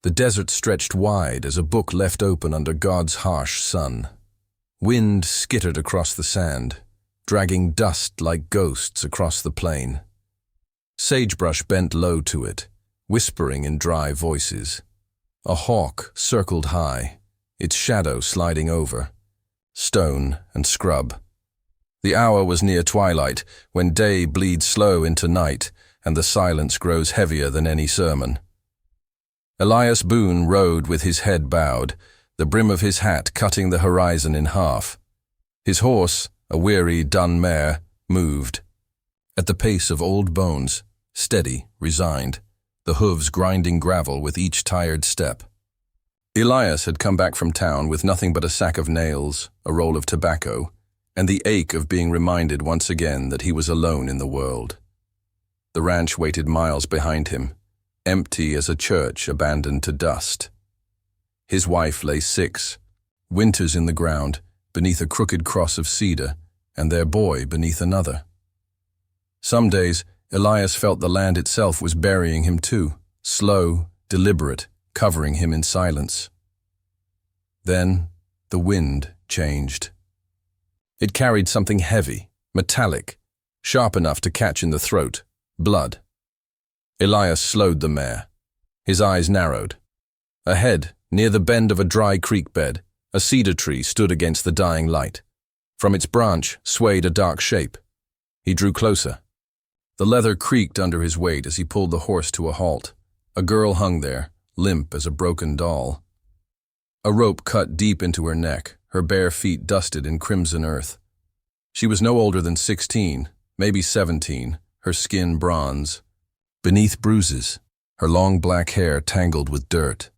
The desert stretched wide as a book left open under God's harsh sun. Wind skittered across the sand, dragging dust like ghosts across the plain. Sagebrush bent low to it, whispering in dry voices. A hawk circled high, its shadow sliding over. Stone and scrub. The hour was near twilight, when day bleeds slow into night, and the silence grows heavier than any sermon. Elias Boone rode with his head bowed, the brim of his hat cutting the horizon in half. His horse, a weary, dun mare, moved. At the pace of old bones, steady, resigned, the hooves grinding gravel with each tired step. Elias had come back from town with nothing but a sack of nails, a roll of tobacco, and the ache of being reminded once again that he was alone in the world. The ranch waited miles behind him, empty as a church abandoned to dust. His wife lay sick, winters in the ground, beneath a crooked cross of cedar, and their boy beneath another. Some days, Elias felt the land itself was burying him too, slow, deliberate, covering him in silence. Then, the wind changed. It carried something heavy, metallic, sharp enough to catch in the throat, blood. Elias slowed the mare. His eyes narrowed. Ahead, near the bend of a dry creek bed, a cedar tree stood against the dying light. From its branch swayed a dark shape. He drew closer. The leather creaked under his weight as he pulled the horse to a halt. A girl hung there, limp as a broken doll. A rope cut deep into her neck, her bare feet dusted in crimson earth. She was no older than 16, maybe 17, her skin bronze. Beneath bruises, her long black hair tangled with dirt.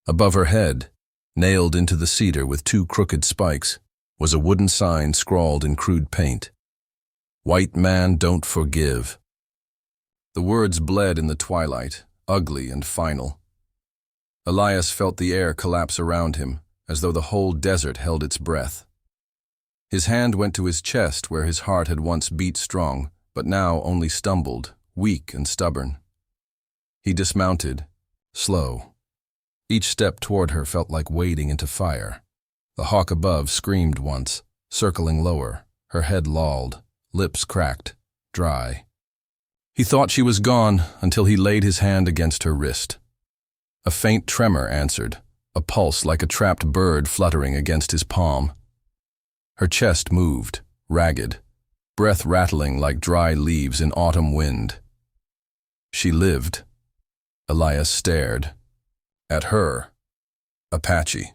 Above her head, nailed into the cedar with 2 crooked spikes, was a wooden sign scrawled in crude paint. "White man don't forgive." The words bled in the twilight, ugly and final. Elias felt the air collapse around him, as though the whole desert held its breath. His hand went to his chest where his heart had once beat strong, but now only stumbled, weak and stubborn. He dismounted, slow. Each step toward her felt like wading into fire. The hawk above screamed once, circling lower, her head lolled, lips cracked, dry. He thought she was gone until he laid his hand against her wrist. A faint tremor answered, a pulse like a trapped bird fluttering against his palm. Her chest moved, ragged, breath rattling like dry leaves in autumn wind. She lived. Elias stared. At her. Apache.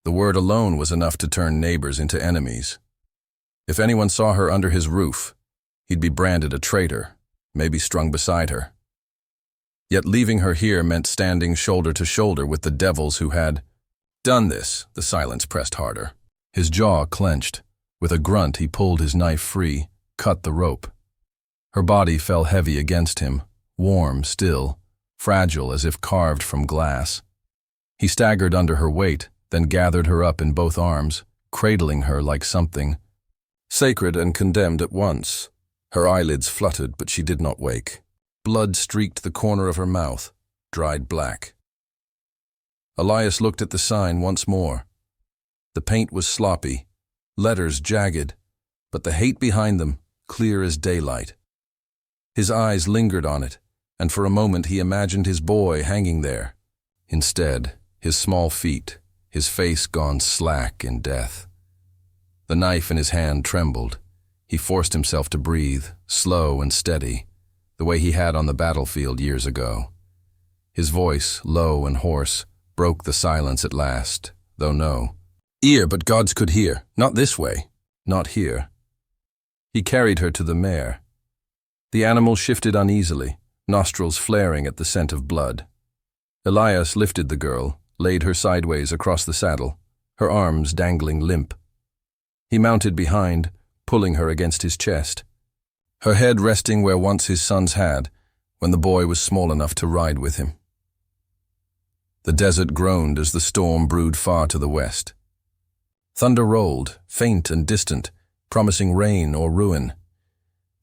The word alone was enough to turn neighbors into enemies. If anyone saw her under his roof, he'd be branded a traitor, maybe strung beside her. Yet leaving her here meant standing shoulder to shoulder with the devils who had done this. The silence pressed harder. His jaw clenched. With a grunt, he pulled his knife free, cut the rope. Her body fell heavy against him, warm still, fragile as if carved from glass. He staggered under her weight, then gathered her up in both arms, cradling her like something sacred and condemned at once. Her eyelids fluttered, but she did not wake. Blood streaked the corner of her mouth, dried black. Elias looked at the sign once more. The paint was sloppy, letters jagged, but the hate behind them clear as daylight. His eyes lingered on it, and for a moment he imagined his boy hanging there. Instead, his small feet, his face gone slack in death. The knife in his hand trembled. He forced himself to breathe, slow and steady, the way he had on the battlefield years ago. His voice, low and hoarse, broke the silence at last, though no ear but God's could hear. Not this way, not here. He carried her to the mare. The animal shifted uneasily, nostrils flaring at the scent of blood. Elias lifted the girl, laid her sideways across the saddle, her arms dangling limp. He mounted behind, pulling her against his chest, her head resting where once his sons had, when the boy was small enough to ride with him. The desert groaned as the storm brewed far to the west. Thunder rolled, faint and distant, promising rain or ruin.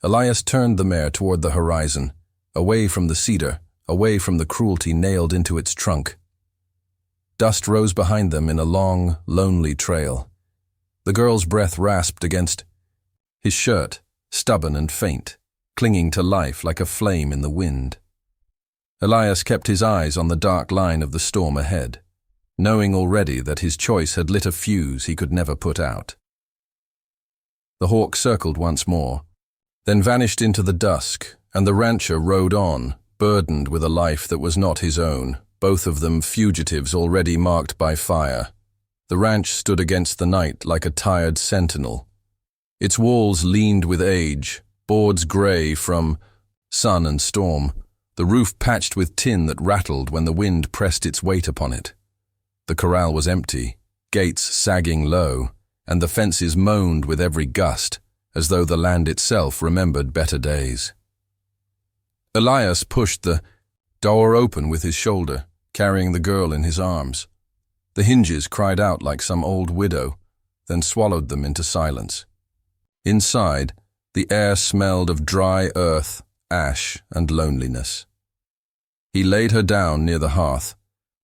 Elias turned the mare toward the horizon, away from the cedar, away from the cruelty nailed into its trunk. Dust rose behind them in a long, lonely trail. The girl's breath rasped against his shirt, stubborn and faint, clinging to life like a flame in the wind. Elias kept his eyes on the dark line of the storm ahead, knowing already that his choice had lit a fuse he could never put out. The hawk circled once more, then vanished into the dusk, and the rancher rode on, burdened with a life that was not his own, both of them fugitives already marked by fire. The ranch stood against the night like a tired sentinel. Its walls leaned with age, boards grey from sun and storm, the roof patched with tin that rattled when the wind pressed its weight upon it. The corral was empty, gates sagging low, and the fences moaned with every gust, as though the land itself remembered better days. Elias pushed the door open with his shoulder, carrying the girl in his arms. The hinges cried out like some old widow, then swallowed them into silence. Inside, the air smelled of dry earth, ash, and loneliness. He laid her down near the hearth,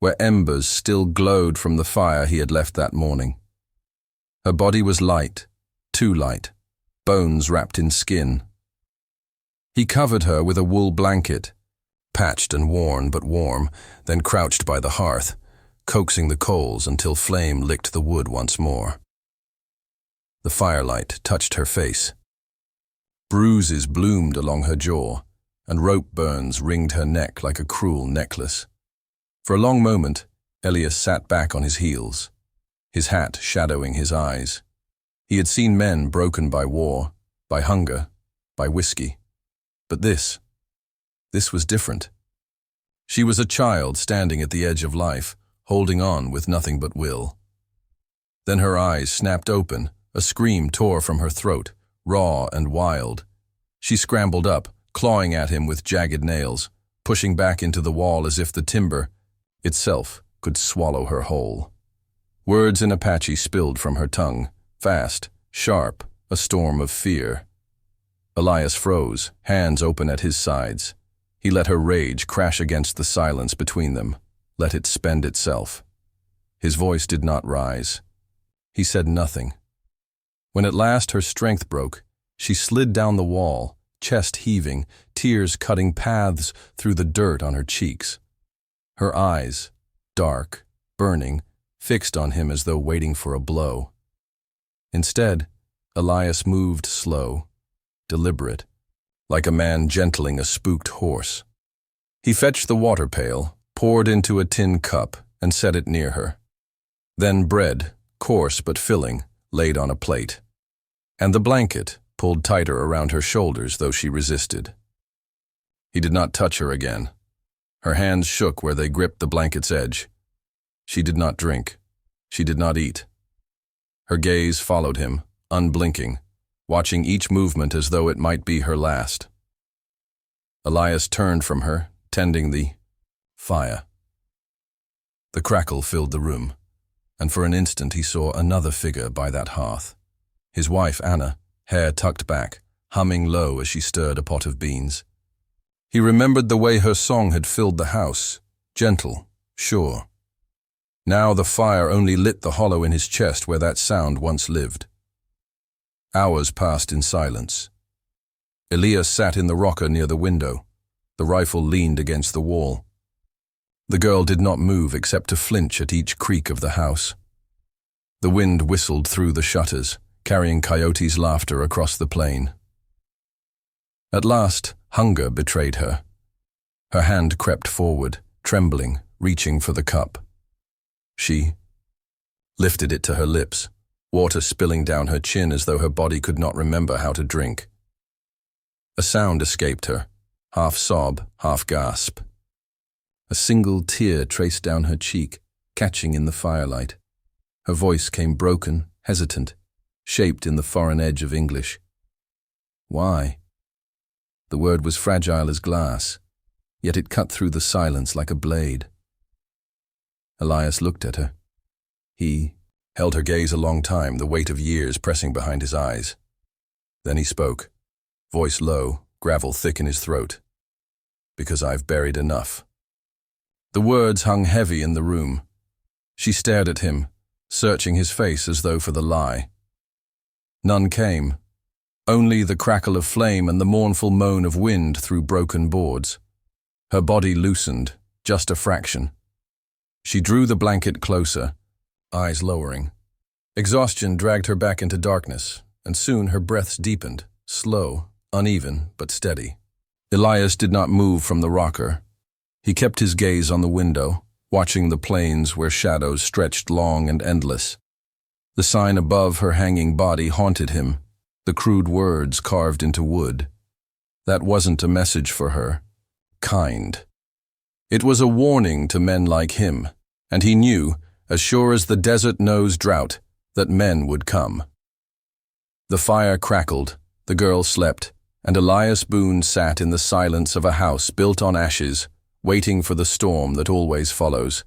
where embers still glowed from the fire he had left that morning. Her body was light, too light, bones wrapped in skin. He covered her with a wool blanket, patched and worn but warm, then crouched by the hearth, coaxing the coals until flame licked the wood once more. The firelight touched her face. Bruises bloomed along her jaw, and rope burns ringed her neck like a cruel necklace. For a long moment, Elias sat back on his heels, his hat shadowing his eyes. He had seen men broken by war, by hunger, by whiskey. But this was different. She was a child standing at the edge of life, holding on with nothing but will. Then her eyes snapped open, a scream tore from her throat, raw and wild. She scrambled up, clawing at him with jagged nails, pushing back into the wall as if the timber itself could swallow her whole. Words in Apache spilled from her tongue, fast, sharp, a storm of fear. Elias froze, hands open at his sides. He let her rage crash against the silence between them, let it spend itself. His voice did not rise. He said nothing. When at last her strength broke, she slid down the wall, chest heaving, tears cutting paths through the dirt on her cheeks. Her eyes, dark, burning, fixed on him as though waiting for a blow. Instead, Elias moved slow, deliberate, like a man gentling a spooked horse. He fetched the water pail, poured into a tin cup, and set it near her. Then bread, coarse but filling, laid on a plate. And the blanket, pulled tighter around her shoulders though she resisted. He did not touch her again. Her hands shook where they gripped the blanket's edge. She did not drink. She did not eat. Her gaze followed him, unblinking, watching each movement as though it might be her last. Elias turned from her, tending the fire. The crackle filled the room, and for an instant he saw another figure by that hearth. His wife, Anna, hair tucked back, humming low as she stirred a pot of beans. He remembered the way her song had filled the house, gentle, sure. Now the fire only lit the hollow in his chest where that sound once lived. Hours passed in silence. Elias sat in the rocker near the window. The rifle leaned against the wall. The girl did not move except to flinch at each creak of the house. The wind whistled through the shutters, carrying coyotes' laughter across the plain. At last, hunger betrayed her. Her hand crept forward, trembling, reaching for the cup. She lifted it to her lips, water spilling down her chin as though her body could not remember how to drink. A sound escaped her, half sob, half gasp. A single tear traced down her cheek, catching in the firelight. Her voice came broken, hesitant, shaped in the foreign edge of English. Why? The word was fragile as glass, yet it cut through the silence like a blade. Elias looked at her. He held her gaze a long time, the weight of years pressing behind his eyes. Then he spoke, voice low, gravel thick in his throat. because I've buried enough." The words hung heavy in the room. She stared at him, searching his face as though for the lie. None came. Only the crackle of flame and the mournful moan of wind through broken boards. Her body loosened, just a fraction. She drew the blanket closer, eyes lowering. Exhaustion dragged her back into darkness, and soon her breaths deepened, slow, uneven, but steady. Elias did not move from the rocker. He kept his gaze on the window, watching the plains where shadows stretched long and endless. The sign above her hanging body haunted him, the crude words carved into wood. That wasn't a message for her. Kind. It was a warning to men like him, and he knew, as sure as the desert knows drought, that men would come. The fire crackled, the girl slept, and Elias Boone sat in the silence of a house built on ashes, waiting for the storm that always follows.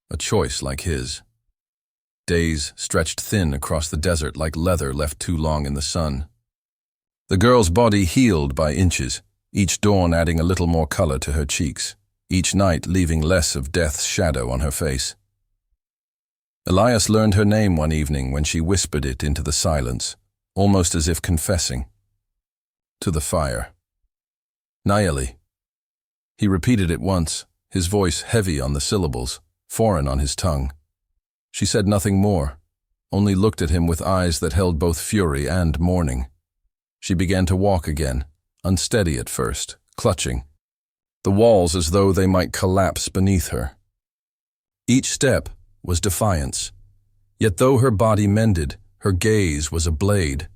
A choice like his. Days stretched thin across the desert like leather left too long in the sun. The girl's body healed by inches, each dawn adding a little more color to her cheeks, each night leaving less of death's shadow on her face. Elias learned her name one evening when she whispered it into the silence, almost as if confessing. To the fire. Nayeli. He repeated it once, his voice heavy on the syllables, foreign on his tongue. She said nothing more, only looked at him with eyes that held both fury and mourning. She began to walk again, unsteady at first, clutching. The walls as though they might collapse beneath her. Each step was defiance, yet though her body mended, her gaze was a blade.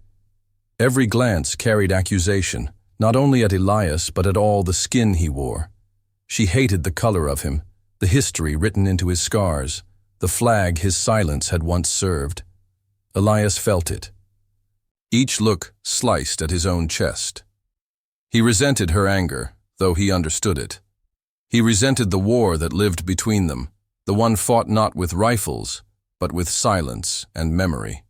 Every glance carried accusation, not only at Elias but at all the skin he wore. She hated the color of him, the history written into his scars, the flag his silence had once served. Elias felt it. Each look sliced at his own chest. He resented her anger, though he understood it. He resented the war that lived between them, the one fought not with rifles, but with silence and memory.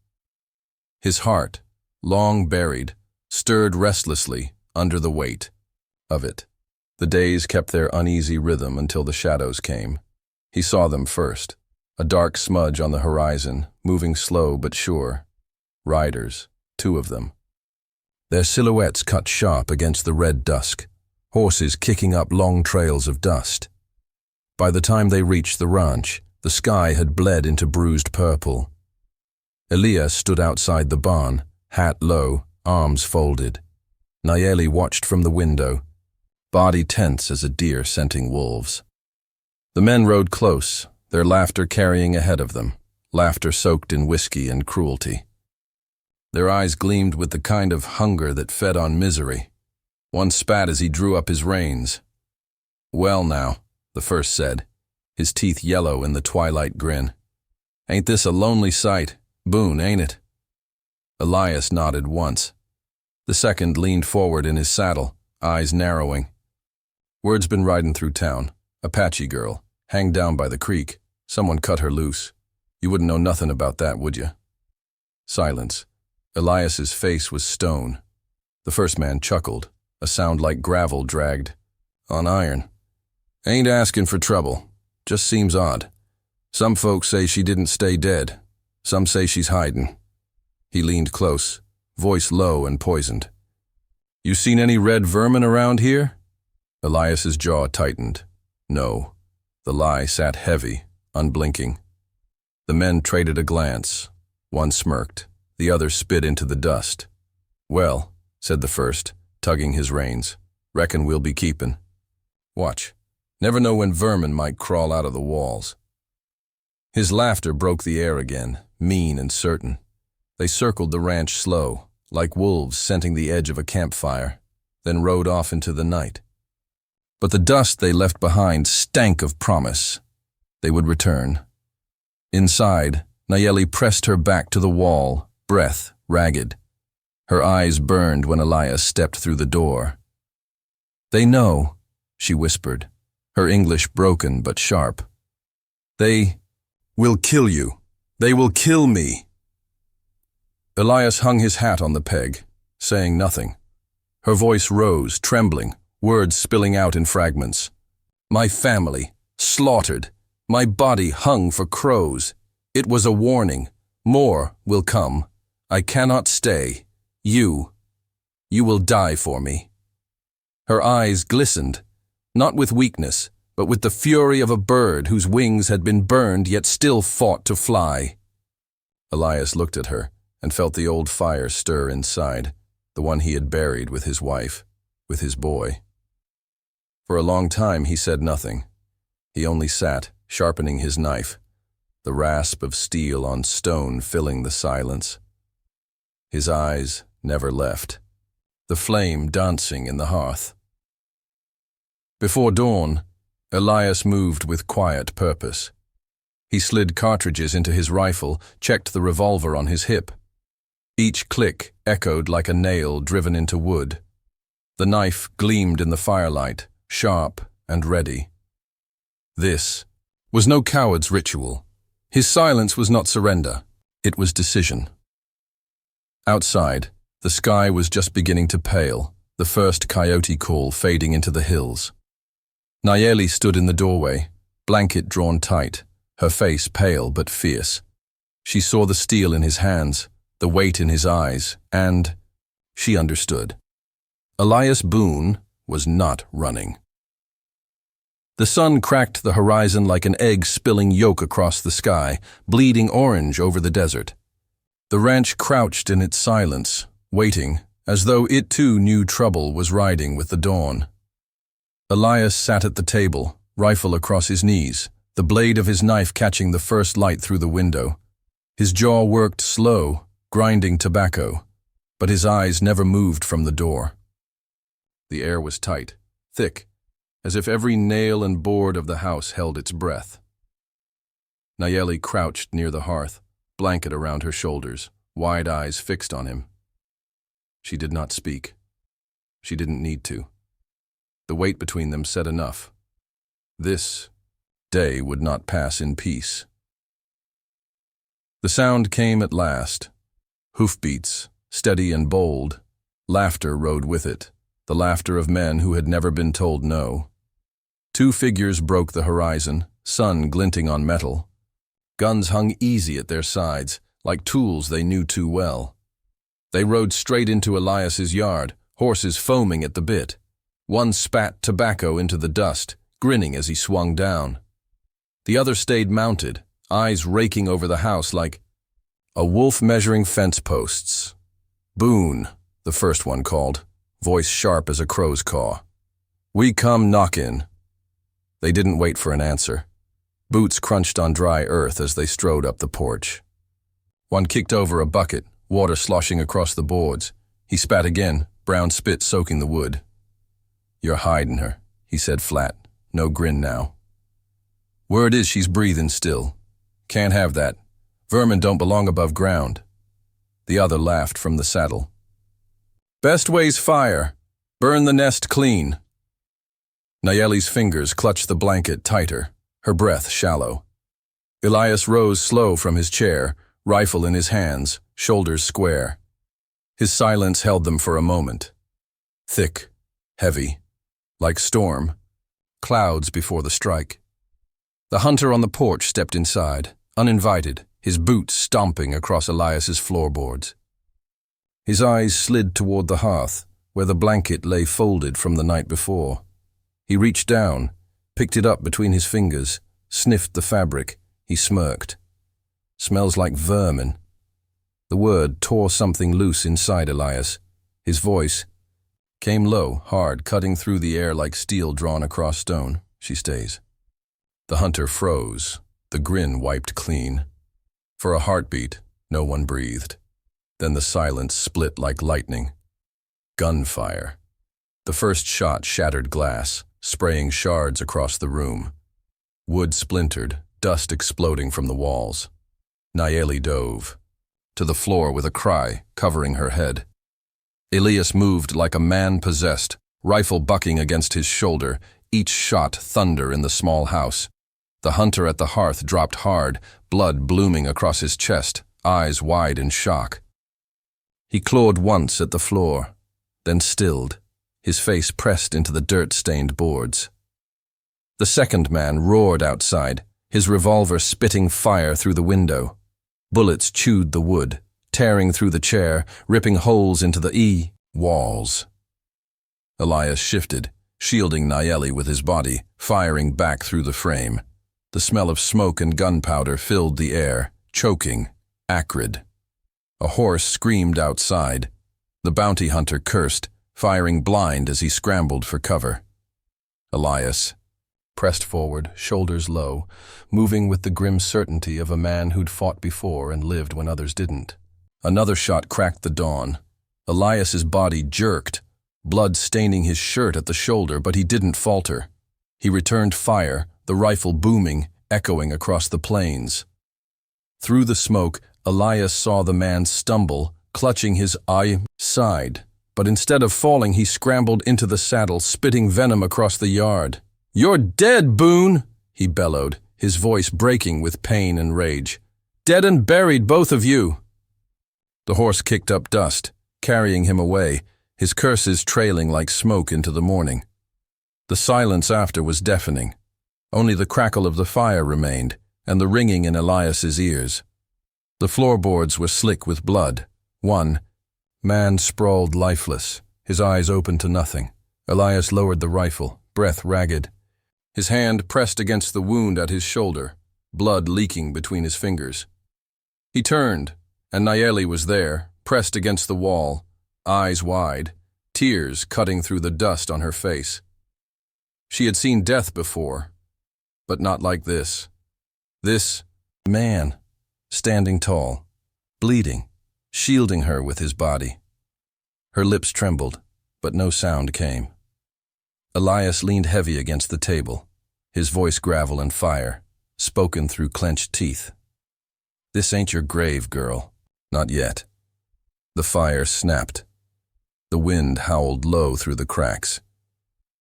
His heart, long buried, stirred restlessly under the weight of it. The days kept their uneasy rhythm until the shadows came. He saw them first, a dark smudge on the horizon, moving slow but sure. Riders, 2 of them. Their silhouettes cut sharp against the red dusk, horses kicking up long trails of dust. By the time they reached the ranch, the sky had bled into bruised purple. Elias stood outside the barn, hat low, arms folded. Nayeli watched from the window, body tense as a deer scenting wolves. The men rode close, their laughter carrying ahead of them, laughter soaked in whiskey and cruelty. Their eyes gleamed with the kind of hunger that fed on misery. One spat as he drew up his reins. "Well now," the first said, his teeth yellow in the twilight grin. "Ain't this a lonely sight? Boone, ain't it?" Elias nodded once. The second leaned forward in his saddle, eyes narrowing. "Word's been riding through town. Apache girl, hanged down by the creek. Someone cut her loose. You wouldn't know nothing about that, would you?" Silence. Elias's face was stone. The first man chuckled, a sound like gravel dragged on iron. "Ain't asking for trouble. Just seems odd. Some folks say she didn't stay dead. Some say she's hiding." He leaned close, voice low and poisoned. "You seen any red vermin around here?" Elias's jaw tightened. No. The lie sat heavy, unblinking. The men traded a glance. One smirked, the other spit into the dust. "Well," said the first, tugging his reins, "reckon we'll be keepin'. Watch. Never know when vermin might crawl out of the walls." His laughter broke the air again, mean and certain. They circled the ranch slow, like wolves scenting the edge of a campfire, then rode off into the night. But the dust they left behind stank of promise. They would return. Inside, Nayeli pressed her back to the wall, breath ragged. Her eyes burned when Elias stepped through the door. "They know," she whispered, her English broken but sharp. "They will kill you. They will kill me." Elias hung his hat on the peg, saying nothing. Her voice rose, trembling, words spilling out in fragments. My family, slaughtered. My body hung for crows. It was a warning. More will come. I cannot stay. You will die for me. Her eyes glistened, not with weakness, but with the fury of a bird whose wings had been burned yet still fought to fly. Elias looked at her and felt the old fire stir inside, the one he had buried with his wife, with his boy. For a long time he said nothing. He only sat, sharpening his knife, the rasp of steel on stone filling the silence. His eyes never left, the flame dancing in the hearth. Before dawn, Elias moved with quiet purpose. He slid cartridges into his rifle, checked the revolver on his hip. Each click echoed like a nail driven into wood. The knife gleamed in the firelight, sharp and ready. This was no coward's ritual. His silence was not surrender, it was decision. Outside, the sky was just beginning to pale, the first coyote call fading into the hills. Nayeli stood in the doorway, blanket drawn tight, her face pale but fierce. She saw the steel in his hands, the weight in his eyes, and she understood. Elias Boone was not running. The sun cracked the horizon like an egg-spilling yolk across the sky, bleeding orange over the desert. The ranch crouched in its silence, waiting, as though it too knew trouble was riding with the dawn. Elias sat at the table, rifle across his knees, the blade of his knife catching the first light through the window. His jaw worked slow, grinding tobacco, but his eyes never moved from the door. The air was tight, thick, as if every nail and board of the house held its breath. Nayeli crouched near the hearth, blanket around her shoulders, wide eyes fixed on him. She did not speak. She didn't need to. The weight between them said enough. This day would not pass in peace. The sound came at last. Hoofbeats, steady and bold. Laughter rode with it, the laughter of men who had never been told no. Two figures broke the horizon, sun glinting on metal. Guns hung easy at their sides, like tools they knew too well. They rode straight into Elias's yard, horses foaming at the bit. One spat tobacco into the dust, grinning as he swung down. The other stayed mounted, eyes raking over the house like a wolf measuring fence posts. Boone, the first one called, voice sharp as a crow's caw. We come knockin'. They didn't wait for an answer. Boots crunched on dry earth as they strode up the porch. One kicked over a bucket, water sloshing across the boards. He spat again, brown spit soaking the wood. You're hiding her, he said flat, no grin now. Word is she's breathing still. Can't have that. Vermin don't belong above ground. The other laughed from the saddle. Best way's fire. Burn the nest clean. Nayeli's fingers clutched the blanket tighter, her breath shallow. Elias rose slow from his chair, rifle in his hands, shoulders square. His silence held them for a moment. Thick, heavy, like storm, clouds before the strike. The hunter on the porch stepped inside, uninvited, his boots stomping across Elias's floorboards. His eyes slid toward the hearth, where the blanket lay folded from the night before. He reached down, picked it up between his fingers, sniffed the fabric. He smirked. Smells like vermin. The word tore something loose inside Elias. His voice came low, hard, cutting through the air like steel drawn across stone. She stays. The hunter froze, the grin wiped clean. For a heartbeat, no one breathed. Then the silence split like lightning. Gunfire. The first shot shattered glass, spraying shards across the room. Wood splintered, dust exploding from the walls. Nayeli dove to the floor with a cry, covering her head. Elias moved like a man possessed, rifle bucking against his shoulder, each shot thunder in the small house. The hunter at the hearth dropped hard, blood blooming across his chest, eyes wide in shock. He clawed once at the floor, then stilled, his face pressed into the dirt-stained boards. The second man roared outside, his revolver spitting fire through the window. Bullets chewed the wood, tearing through the chair, ripping holes into the walls. Elias shifted, shielding Nayeli with his body, firing back through the frame. The smell of smoke and gunpowder filled the air, choking, acrid. A horse screamed outside. The bounty hunter cursed, firing blind as he scrambled for cover. Elias pressed forward, shoulders low, moving with the grim certainty of a man who'd fought before and lived when others didn't. Another shot cracked the dawn. Elias's body jerked, blood staining his shirt at the shoulder, but he didn't falter. He returned fire, the rifle booming, echoing across the plains. Through the smoke, Elias saw the man stumble, clutching his side. But instead of falling, he scrambled into the saddle, spitting venom across the yard. "You're dead, Boone!" he bellowed, his voice breaking with pain and rage. "Dead and buried, both of you!" The horse kicked up dust, carrying him away, his curses trailing like smoke into the morning. The silence after was deafening. Only the crackle of the fire remained, and the ringing in Elias's ears. The floorboards were slick with blood. One man sprawled lifeless, his eyes open to nothing. Elias lowered the rifle, breath ragged. His hand pressed against the wound at his shoulder, blood leaking between his fingers. He turned, and Nayeli was there, pressed against the wall, eyes wide, tears cutting through the dust on her face. She had seen death before, but not like this. This man, standing tall, bleeding, shielding her with his body. Her lips trembled, but no sound came. Elias leaned heavy against the table, his voice gravel and fire, spoken through clenched teeth. "This ain't your grave, girl. Not yet." The fire snapped. The wind howled low through the cracks.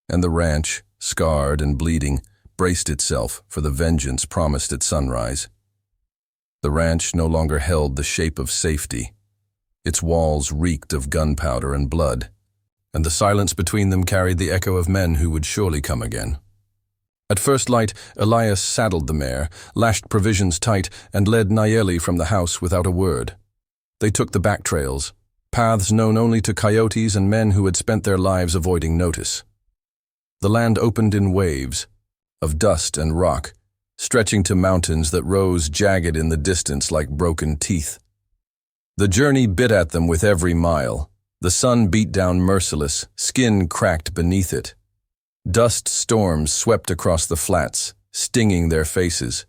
And the ranch, scarred and bleeding, braced itself for the vengeance promised at sunrise. The ranch no longer held the shape of safety. Its walls reeked of gunpowder and blood, and the silence between them carried the echo of men who would surely come again. At first light, Elias saddled the mare, lashed provisions tight, and led Nayeli from the house without a word. They took the back trails, paths known only to coyotes and men who had spent their lives avoiding notice. The land opened in waves, of dust and rock, stretching to mountains that rose jagged in the distance like broken teeth. The journey bit at them with every mile. The sun beat down merciless, skin cracked beneath it. Dust storms swept across the flats, stinging their faces.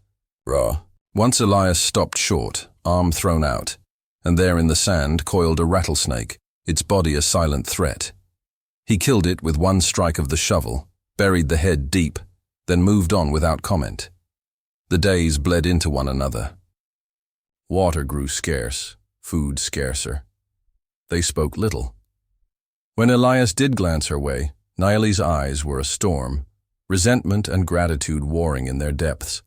Raw. Once Elias stopped short, arm thrown out, and there in the sand coiled a rattlesnake, its body a silent threat. He killed it with one strike of the shovel, buried the head deep, then moved on without comment. The days bled into one another. Water grew scarce, food scarcer. They spoke little. When Elias did glance her way, Nayeli's eyes were a storm, resentment and gratitude warring in their depths.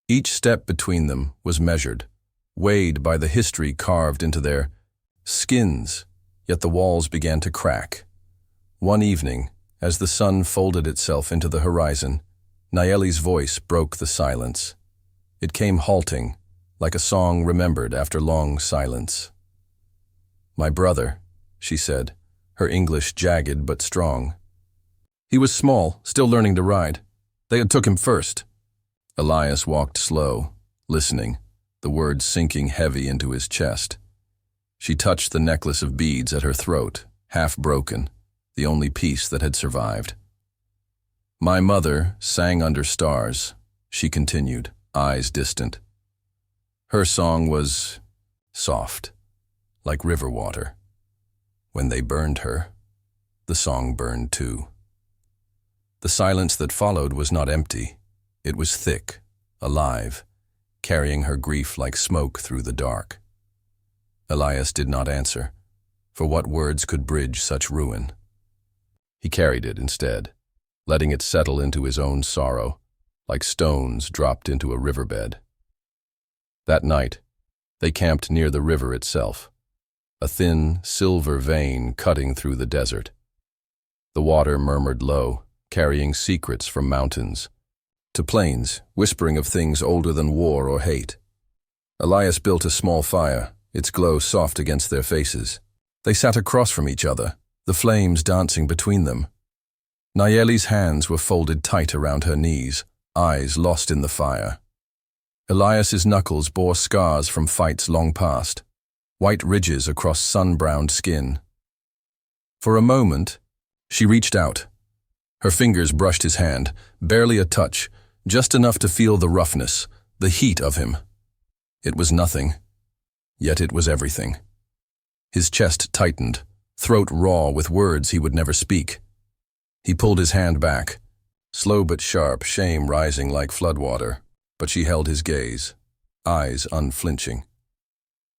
Each step between them was measured, weighed by the history carved into their skins, yet the walls began to crack. One evening, as the sun folded itself into the horizon, Nayeli's voice broke the silence. It came halting, like a song remembered after long silence. "My brother," she said, her English jagged but strong. "He was small, still learning to ride. They had took him first." Elias walked slow, listening, the words sinking heavy into his chest. She touched the necklace of beads at her throat, half broken, the only piece that had survived. "My mother sang under stars," she continued, eyes distant. Her song was soft, like river water. When they burned her, the song burned too. The silence that followed was not empty. It was thick, alive, carrying her grief like smoke through the dark. Elias did not answer, for what words could bridge such ruin? He carried it instead, letting it settle into his own sorrow, like stones dropped into a riverbed. That night, they camped near the river itself, a thin, silver vein cutting through the desert. The water murmured low, carrying secrets from mountains. To plains, whispering of things older than war or hate. Elias built a small fire, its glow soft against their faces. They sat across from each other, the flames dancing between them. Nayeli's hands were folded tight around her knees, eyes lost in the fire. Elias's knuckles bore scars from fights long past, white ridges across sun-browned skin. For a moment, she reached out. Her fingers brushed his hand, barely a touch, just enough to feel the roughness, the heat of him. It was nothing, yet it was everything. His chest tightened, throat raw with words he would never speak. He pulled his hand back, slow but sharp, shame rising like floodwater, but she held his gaze, eyes unflinching.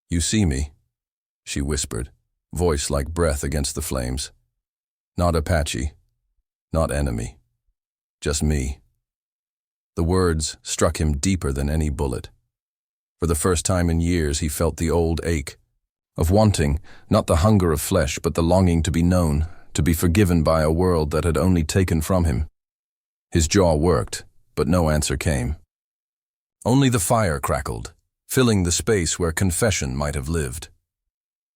"You see me," she whispered, voice like breath against the flames. "Not Apache, not enemy, just me." The words struck him deeper than any bullet. For the first time in years he felt the old ache, of wanting, not the hunger of flesh, but the longing to be known, to be forgiven by a world that had only taken from him. His jaw worked, but no answer came. Only the fire crackled, filling the space where confession might have lived.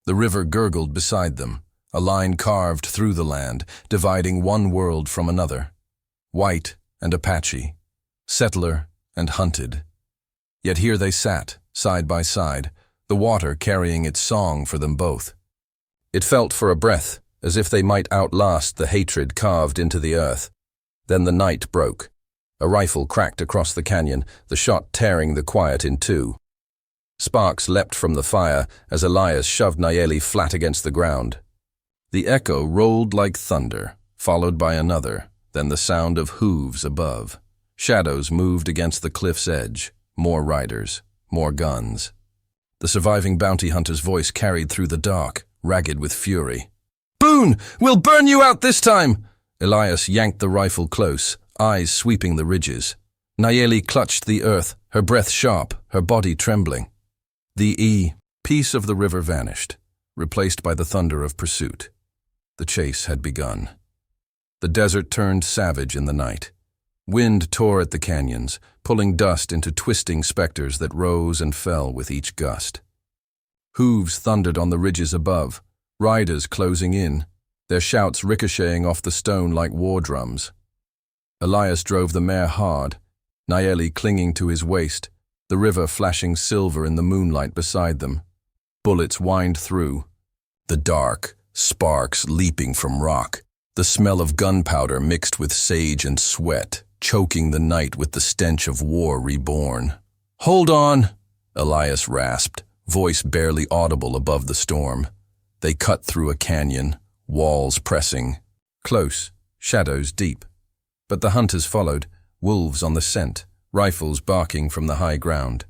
The river gurgled beside them, a line carved through the land, dividing one world from another. White and Apache, settler and hunted. Yet here they sat, side by side, the water carrying its song for them both. It felt for a breath, as if they might outlast the hatred carved into the earth. Then the night broke. A rifle cracked across the canyon, the shot tearing the quiet in two. Sparks leapt from the fire as Elias shoved Nayeli flat against the ground. The echo rolled like thunder, followed by another, then the sound of hooves above. Shadows moved against the cliff's edge, more riders, more guns. The surviving bounty hunter's voice carried through the dark, ragged with fury. "Boone, we'll burn you out this time!" Elias yanked the rifle close, eyes sweeping the ridges. Nayeli clutched the earth, her breath sharp, her body trembling. The peace of the river vanished, replaced by the thunder of pursuit. The chase had begun. The desert turned savage in the night. Wind tore at the canyons, pulling dust into twisting specters that rose and fell with each gust. Hooves thundered on the ridges above, riders closing in, their shouts ricocheting off the stone like war drums. Elias drove the mare hard, Nayeli clinging to his waist, the river flashing silver in the moonlight beside them. Bullets whined through. The dark, sparks leaping from rock, the smell of gunpowder mixed with sage and sweat, choking the night with the stench of war reborn. "Hold on," Elias rasped, voice barely audible above the storm. They cut through a canyon, walls pressing. Close, shadows deep. But the hunters followed, wolves on the scent, rifles barking from the high ground.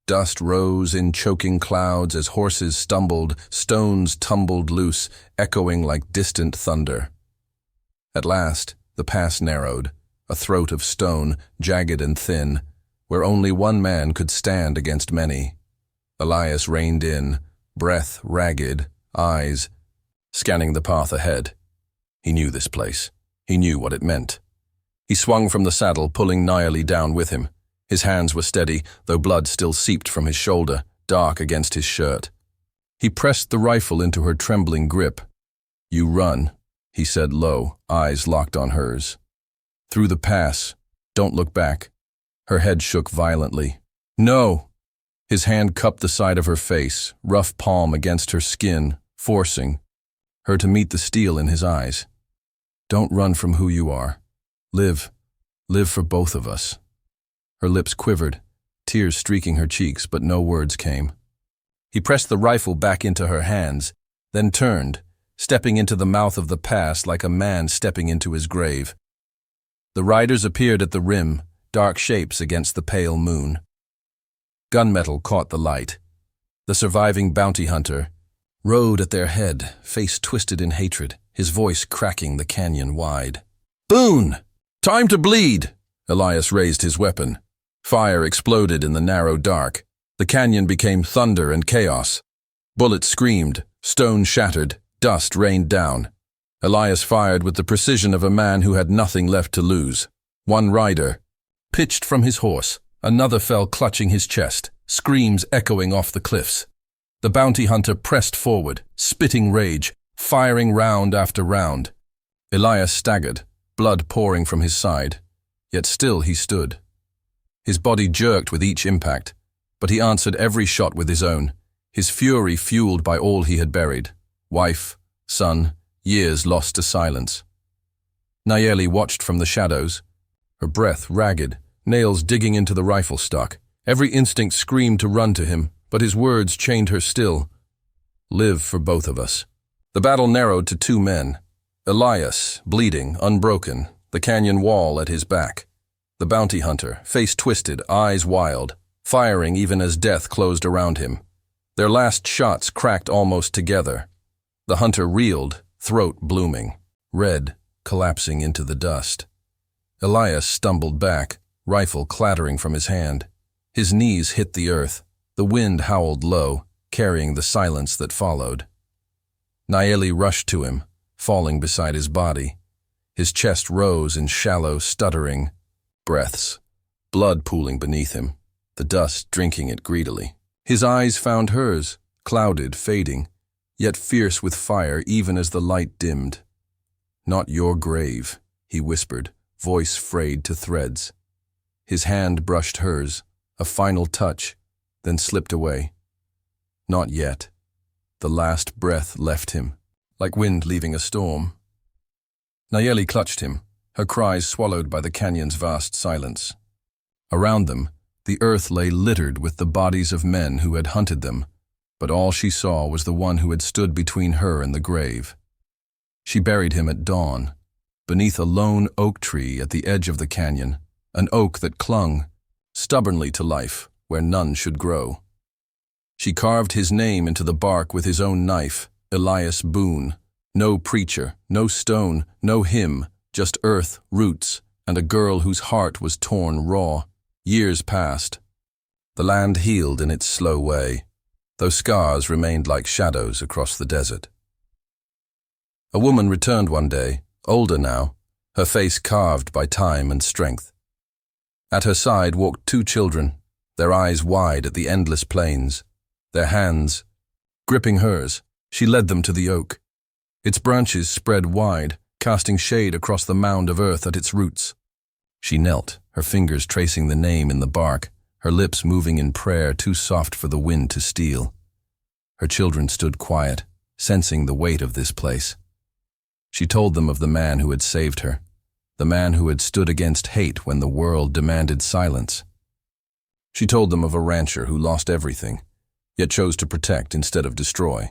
Dust rose in choking clouds as horses stumbled, stones tumbled loose, echoing like distant thunder. At last, the pass narrowed, a throat of stone, jagged and thin, where only one man could stand against many. Elias reined in, breath ragged, eyes scanning the path ahead. He knew this place. He knew what it meant. He swung from the saddle, pulling Nayeli down with him. His hands were steady, though blood still seeped from his shoulder, dark against his shirt. He pressed the rifle into her trembling grip. "You run," he said low, eyes locked on hers. "Through the pass. Don't look back." Her head shook violently. "No!" His hand cupped the side of her face, rough palm against her skin, forcing her to meet the steel in his eyes. "Don't run from who you are. Live for both of us." Her lips quivered, tears streaking her cheeks, but no words came. He pressed the rifle back into her hands, then turned, stepping into the mouth of the pass like a man stepping into his grave. The riders appeared at the rim, dark shapes against the pale moon. Gunmetal caught the light. The surviving bounty hunter rode at their head, face twisted in hatred, his voice cracking the canyon wide. "Boone! Time to bleed!" Elias raised his weapon. Fire exploded in the narrow dark. The canyon became thunder and chaos. Bullets screamed, stone shattered, dust rained down. Elias fired with the precision of a man who had nothing left to lose. One rider pitched from his horse. Another fell clutching his chest, screams echoing off the cliffs. The bounty hunter pressed forward, spitting rage, firing round after round. Elias staggered, blood pouring from his side, yet still he stood. His body jerked with each impact, but he answered every shot with his own, his fury fueled by all he had buried: wife, son, years lost to silence. Nayeli watched from the shadows, her breath ragged, nails digging into the rifle stock. Every instinct screamed to run to him, but his words chained her still. Live for both of us. The battle narrowed to 2 men. Elias, bleeding, unbroken, the canyon wall at his back. The bounty hunter, face twisted, eyes wild, firing even as death closed around him. Their last shots cracked almost together. The hunter reeled, throat blooming, red, collapsing into the dust. Elias stumbled back, rifle clattering from his hand. His knees hit the earth. The wind howled low, carrying the silence that followed. Nayeli rushed to him, falling beside his body. His chest rose in shallow, stuttering breaths, blood pooling beneath him, the dust drinking it greedily. His eyes found hers, clouded, fading, yet fierce with fire even as the light dimmed. "Not your grave," he whispered, voice frayed to threads. His hand brushed hers, a final touch, then slipped away. Not yet. The last breath left him, like wind leaving a storm. Nayeli clutched him, her cries swallowed by the canyon's vast silence. Around them, the earth lay littered with the bodies of men who had hunted them, but all she saw was the one who had stood between her and the grave. She buried him at dawn, beneath a lone oak tree at the edge of the canyon, an oak that clung stubbornly to life where none should grow. She carved his name into the bark with his own knife, Elias Boone. No preacher, no stone, no hymn, just earth, roots, and a girl whose heart was torn raw. Years passed. The land healed in its slow way, though scars remained like shadows across the desert. A woman returned one day, older now, her face carved by time and strength. At her side walked 2 children, their eyes wide at the endless plains. Their hands, gripping hers, she led them to the oak. Its branches spread wide, casting shade across the mound of earth at its roots. She knelt, her fingers tracing the name in the bark, her lips moving in prayer too soft for the wind to steal. Her children stood quiet, sensing the weight of this place. She told them of the man who had saved her, the man who had stood against hate when the world demanded silence. She told them of a rancher who lost everything, yet chose to protect instead of destroy.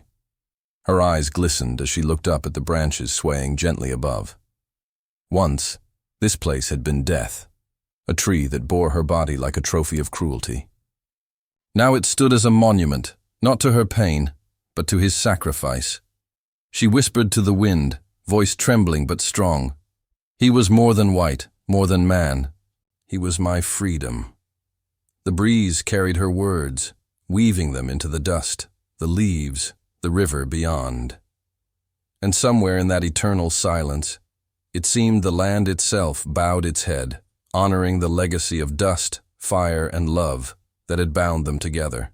Her eyes glistened as she looked up at the branches swaying gently above. Once, this place had been death, a tree that bore her body like a trophy of cruelty. Now it stood as a monument, not to her pain, but to his sacrifice. She whispered to the wind, voice trembling but strong. He was more than white, more than man. He was my freedom. The breeze carried her words, weaving them into the dust, the leaves, the river beyond. And somewhere in that eternal silence, it seemed the land itself bowed its head, honoring the legacy of dust, fire, and love that had bound them together.